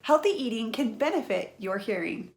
healthy eating can benefit your hearing.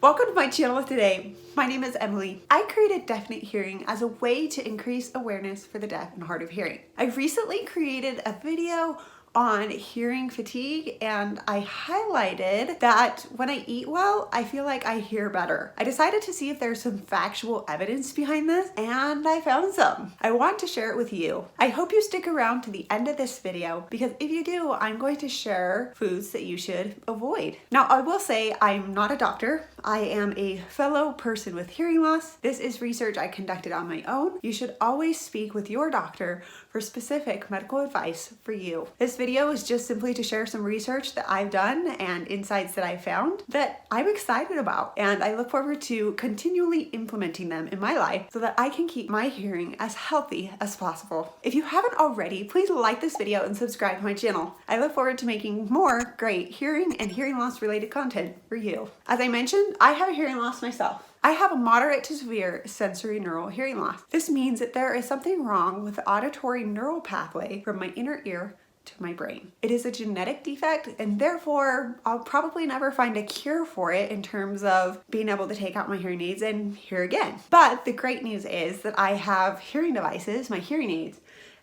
Welcome to my channel today. My name is Emily. I created Definite Hearing as a way to increase awareness for the deaf and hard of hearing. I recently created a video on hearing fatigue, and I highlighted that when I eat well, I feel like I hear better. I decided to see if there's some factual evidence behind this, and I found some. I want to share it with you. I hope you stick around to the end of this video, because if you do, I'm going to share foods that you should avoid. Now, I will say I'm not a doctor. I am a fellow person with hearing loss. This is research I conducted on my own. You should always speak with your doctor for specific medical advice for you. This video is just simply to share some research that I've done and insights that I found that I'm excited about, and I look forward to continually implementing them in my life so that I can keep my hearing as healthy as possible. If you haven't already, please like this video and subscribe to my channel. I look forward to making more great hearing and hearing loss related content for you. As I mentioned, I have a hearing loss myself. I have a moderate to severe sensory neural hearing loss. This means that there is something wrong with the auditory neural pathway from my inner ear to my brain. It is a genetic defect, and therefore I'll probably never find a cure for it in terms of being able to take out my hearing aids and hear again. But the great news is that I have hearing devices, my hearing aids,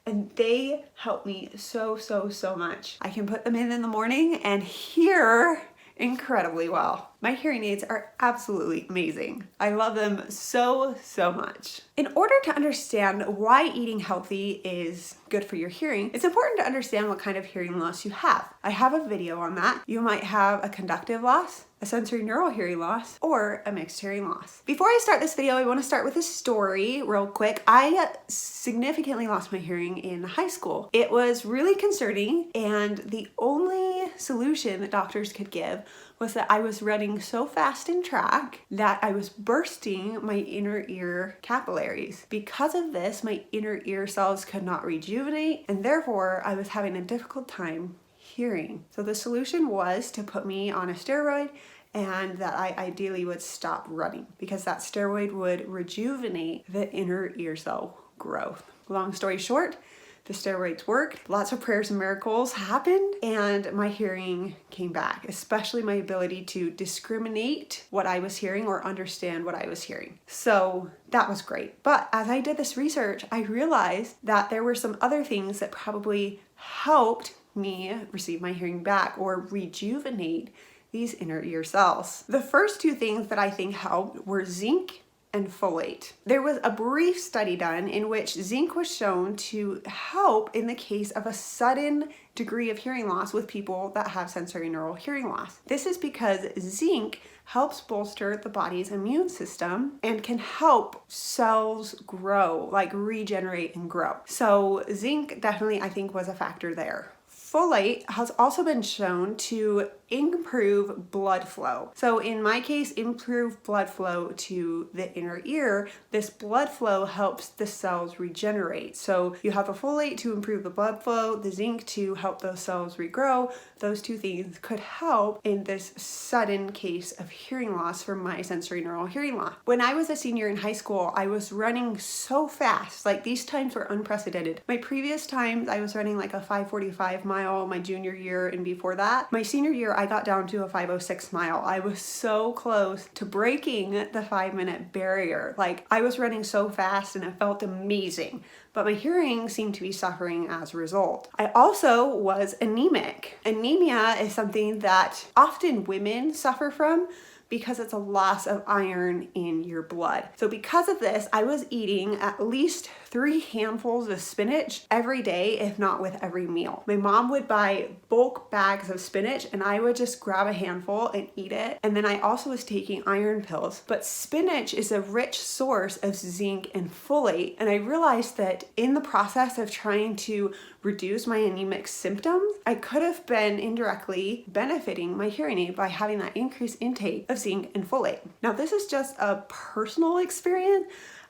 and they help me so much. I can put them in the morning and hear incredibly well. My hearing aids are absolutely amazing. I love them so much. In order to understand why eating healthy is good for your hearing, it's important to understand what kind of hearing loss you have. I have a video on that. You might have a conductive loss, a sensory neural hearing loss, or a mixed hearing loss. Before I start this video, I want to start with a story real quick. I significantly lost my hearing in high school. It was really concerning, and the only solution that doctors could give was that I was running so fast in track that I was bursting my inner ear capillaries. Because of this, my inner ear cells could not rejuvenate, and therefore I was having a difficult time hearing. So the solution was to put me on a steroid, and that I ideally would stop running because that steroid would rejuvenate the inner ear cell growth. Long story short, the steroids worked, lots of prayers and miracles happened, and my hearing came back, especially my ability to discriminate what I was hearing or understand what I was hearing. So that was great. But as I did this research, I realized that there were some other things that probably helped me receive my hearing back or rejuvenate these inner ear cells. The first two things that I think helped were zinc and folate. There was a brief study done in which zinc was shown to help in the case of a sudden degree of hearing loss with people that have sensory neural hearing loss. This is because zinc helps bolster the body's immune system and can help cells grow, like regenerate and grow. So zinc definitely, I think, was a factor there. Folate has also been shown to improve blood flow. So in my case, improve blood flow to the inner ear. This blood flow helps the cells regenerate. So you have the folate to improve the blood flow, the zinc to help those cells regrow. Those two things could help in this sudden case of hearing loss from my sensory neural hearing loss. When I was a senior in high school, I was running so fast. Like, these times were unprecedented. My previous times, I was running like a 5:45 mile my junior year, and before that, my senior year, I got down to a 5:06 mile. I was so close to breaking the 5-minute barrier. Like, I was running so fast and it felt amazing, but my hearing seemed to be suffering as a result. I also was anemic. Anemia is something that often women suffer from because it's a loss of iron in your blood. So because of this, I was eating at least 3 handfuls of spinach every day, if not with every meal. My mom would buy bulk bags of spinach and I would just grab a handful and eat it. And then I also was taking iron pills. But spinach is a rich source of zinc and folate. And I realized that in the process of trying to reduce my anemic symptoms, I could have been indirectly benefiting my hearing aid by having that increased intake of zinc and folate. Now, this is just a personal experience.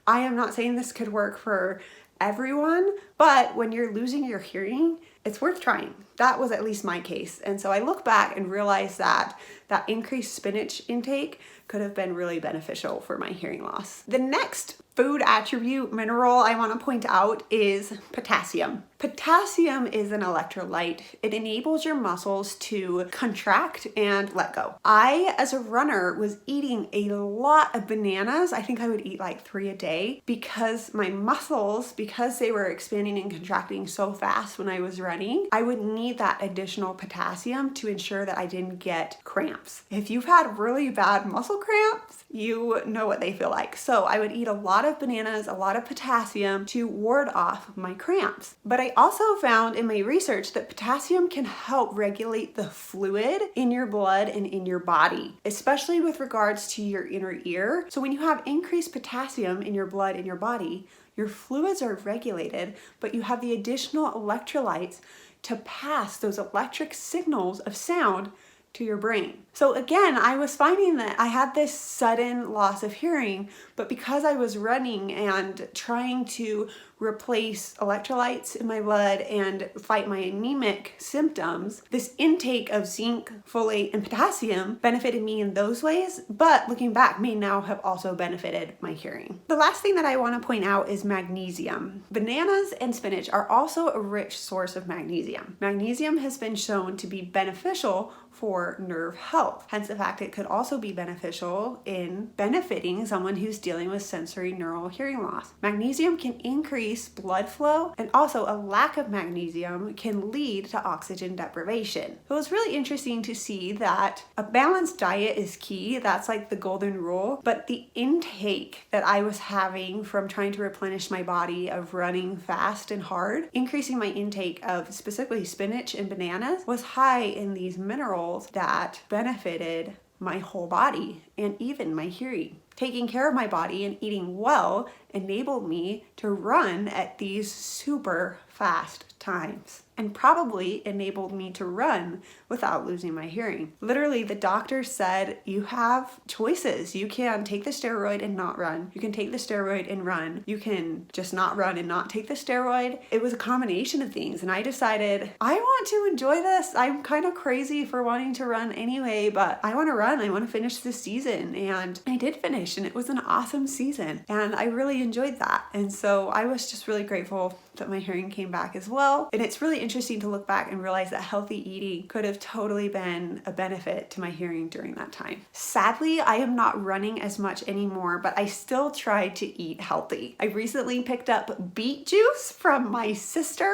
I am not saying this could work for everyone, but when you're losing your hearing, it's worth trying. That was at least my case. And so I look back and realize that that increased spinach intake could have been really beneficial for my hearing loss. The next food attribute mineral I want to point out is potassium. Potassium is an electrolyte. It enables your muscles to contract and let go. I, as a runner, was eating a lot of bananas. I think I would eat like 3 a day because my muscles, because they were expanding and contracting so fast when I was running, I would need that additional potassium to ensure that I didn't get cramps. If you've had really bad muscle cramps, you know what they feel like. So I would eat a lot of bananas, a lot of potassium to ward off my cramps. But I also found in my research that potassium can help regulate the fluid in your blood and in your body, especially with regards to your inner ear. So when you have increased potassium in your blood and your body, your fluids are regulated, but you have the additional electrolytes to pass those electric signals of sound to your brain. So again, I was finding that I had this sudden loss of hearing, but because I was running and trying to replace electrolytes in my blood and fight my anemic symptoms, this intake of zinc, folate, and potassium benefited me in those ways, but looking back may now have also benefited my hearing. The last thing that I want to point out is magnesium. Bananas and spinach are also a rich source of magnesium. Magnesium has been shown to be beneficial for nerve health. Hence the fact it could also be beneficial in benefiting someone who's dealing with sensory neural hearing loss. Magnesium can increase blood flow, and also a lack of magnesium can lead to oxygen deprivation. So it's really interesting to see that a balanced diet is key. That's like the golden rule, but the intake that I was having from trying to replenish my body of running fast and hard, increasing my intake of specifically spinach and bananas, was high in these minerals that benefited my whole body and even my hearing. Taking care of my body and eating well enabled me to run at these super fast times, and probably enabled me to run without losing my hearing. Literally, the doctor said, you have choices. You can take the steroid and not run. You can take the steroid and run. You can just not run and not take the steroid. It was a combination of things, and I decided, I want to enjoy this. I'm kind of crazy for wanting to run anyway, but I want to run. I want to finish this season, and I did finish, and it was an awesome season, and I really enjoyed that. And so I was just really grateful that my hearing came back as well. And it's really interesting to look back and realize that healthy eating could have totally been a benefit to my hearing during that time. Sadly, I am not running as much anymore, but I still try to eat healthy. I recently picked up beet juice from my sister.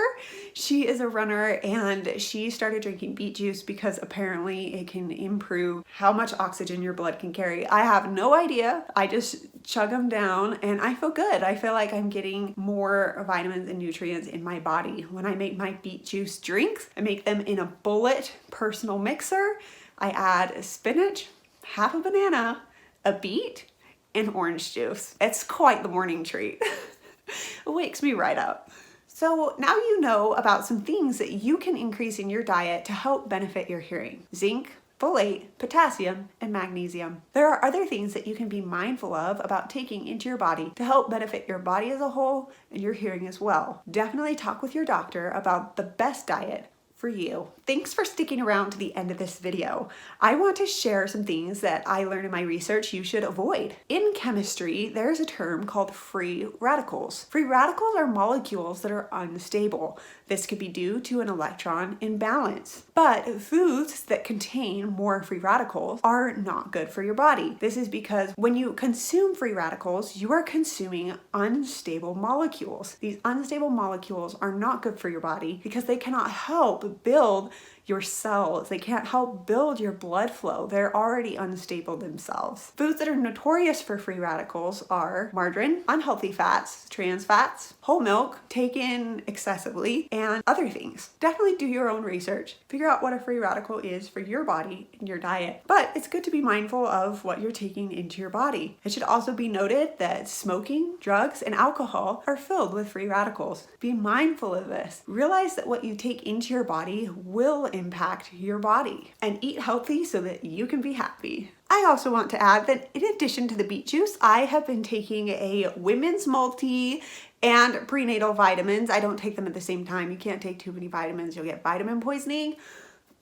She is a runner, and she started drinking beet juice because apparently it can improve how much oxygen your blood can carry. I have no idea. I just chug them down and I feel good. I feel like I'm getting more vitamins and nutrients in my body. When I make my beet juice drinks, I make them in a bullet personal mixer. I add spinach, half a banana, a beet, and orange juice. It's quite the morning treat. It wakes me right up. So now you know about some things that you can increase in your diet to help benefit your hearing. Zinc, folate, potassium, and magnesium. There are other things that you can be mindful of about taking into your body to help benefit your body as a whole and your hearing as well. Definitely talk with your doctor about the best diet for you. Thanks for sticking around to the end of this video. I want to share some things that I learned in my research you should avoid. In chemistry, there's a term called free radicals. Free radicals are molecules that are unstable. This could be due to an electron imbalance. But foods that contain more free radicals are not good for your body. This is because when you consume free radicals, you are consuming unstable molecules. These unstable molecules are not good for your body because they cannot help build your cells. They can't help build your blood flow. They're already unstable themselves. Foods that are notorious for free radicals are margarine, unhealthy fats, trans fats, whole milk taken excessively, and other things. Definitely do your own research. Figure out what a free radical is for your body and your diet. But it's good to be mindful of what you're taking into your body. It should also be noted that smoking, drugs, and alcohol are filled with free radicals. Be mindful of this. Realize that what you take into your body will impact your body, and eat healthy so that you can be happy. I also want to add that in addition to the beet juice, I have been taking a women's multi and prenatal vitamins. I don't take them at the same time. You can't take too many vitamins, you'll get vitamin poisoning.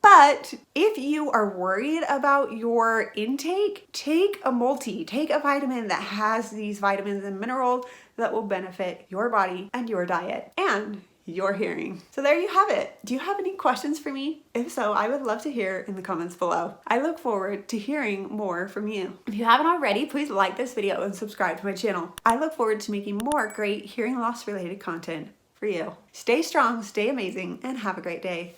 But if you are worried about your intake, take a multi, take a vitamin that has these vitamins and minerals that will benefit your body and your diet and your hearing. So there you have it. Do you have any questions for me? If so, I would love to hear in the comments below. I look forward to hearing more from you. If you haven't already, please like this video and subscribe to my channel. I look forward to making more great hearing loss related content for you. Stay strong, stay amazing, and have a great day.